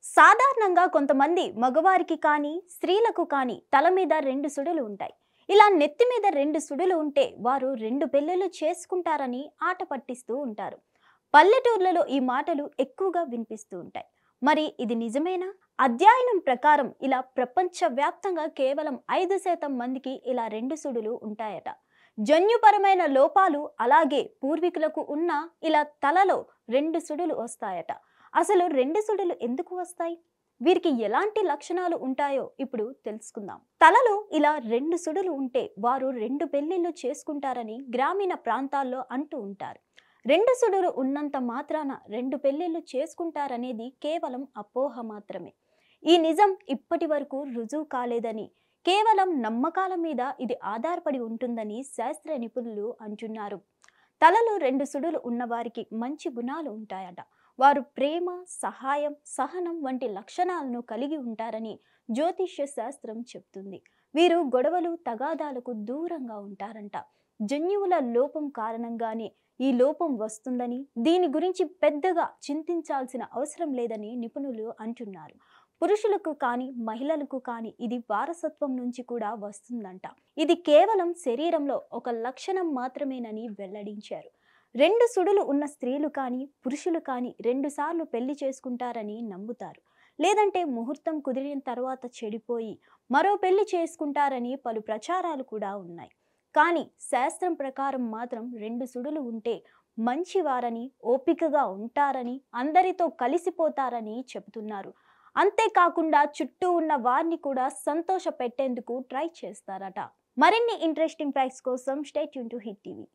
సాధారణంగా కొంతమంది మగవారికి కానీ స్త్రీలకు కానీ తల మీద రెండు సుడులు ఉంటాయి. ఇలా నెత్తి మీద రెండు సుడులు ఉంటే వారు రెండు పెళ్ళిళ్ళు చేసుకుంటారని ఆట పట్టిస్తూ ఉంటారు. పల్లెటూర్లలో ఈ మాటలు ఎక్కువగా వినిపిస్తూ ఉంటాయి. మరి ఇది నిజమేనా? అధ్యయనం ప్రకారం ఇలా ప్రపంచవ్యాప్తంగా కేవలం 5% మందికి ఇలా రెండు సుడులు ఉంటాయట. జన్యుపరమైన లోపాలు అలాగే పూర్వీకులకు ఉన్న ఇలా తలలో రెండు సుడులు వస్తాయట. అసలు రెండు సుడులు ఎందుకు వస్తాయి? వీరికి ఎలాంటి లక్షణాలు ఉంటాయో ఇప్పుడు తెలుసుకుందాం. తలలో ఇలా రెండు సుడులు ఉంటే వారు రెండు పెళ్లిళ్ళు చేసుకుంటారని గ్రామీణ ప్రాంతాల్లో అంటూ ఉంటారు. రెండు సుడులు ఉన్నంత మాత్రాన రెండు పెళ్లిళ్ళు చేసుకుంటారనేది కేవలం అపోహ మాత్రమే. ఈ నిజం ఇప్పటి వరకు రుజువు కాలేదని, కేవలం నమ్మకాల మీద ఇది ఆధారపడి ఉంటుందని శాస్త్ర నిపుణులు అంటున్నారు. తలలో రెండు సుడులు ఉన్నవారికి మంచి గుణాలు ఉంటాయట. వారు ప్రేమ, సహాయం, సహనం వంటి లక్షణాలను కలిగి ఉంటారని జ్యోతిష్య శాస్త్రం చెప్తుంది. వీరు గొడవలు, తగాదాలకు దూరంగా ఉంటారంట. జన్యువుల లోపం కారణంగానే ఈ లోపం వస్తుందని, దీని గురించి పెద్దగా చింతించాల్సిన అవసరం లేదని నిపుణులు అంటున్నారు. పురుషులకు కానీ మహిళలకు కానీ ఇది వారసత్వం నుంచి కూడా వస్తుందంట. ఇది కేవలం శరీరంలో ఒక లక్షణం మాత్రమేనని వెల్లడించారు. రెండు సుడులు ఉన్న స్త్రీలు కానీ పురుషులు కానీ 2 సార్లు పెళ్లి చేసుకుంటారని నమ్ముతారు. లేదంటే ముహూర్తం కుదిరిన తర్వాత చెడిపోయి మరో పెళ్లి చేసుకుంటారని పలు ప్రచారాలు కూడా ఉన్నాయి. కానీ శాస్త్రం ప్రకారం మాత్రం రెండు సుడులు ఉంటే మంచివారని, ఓపికగా ఉంటారని, అందరితో కలిసిపోతారని చెబుతున్నారు. అంతేకాకుండా చుట్టూ ఉన్న వారిని కూడా సంతోష పెట్టేందుకు ట్రై చేస్తారట. మరిన్ని ఇంట్రెస్టింగ్ ఫ్యాక్ట్స్ కోసం stay tune to hit TV.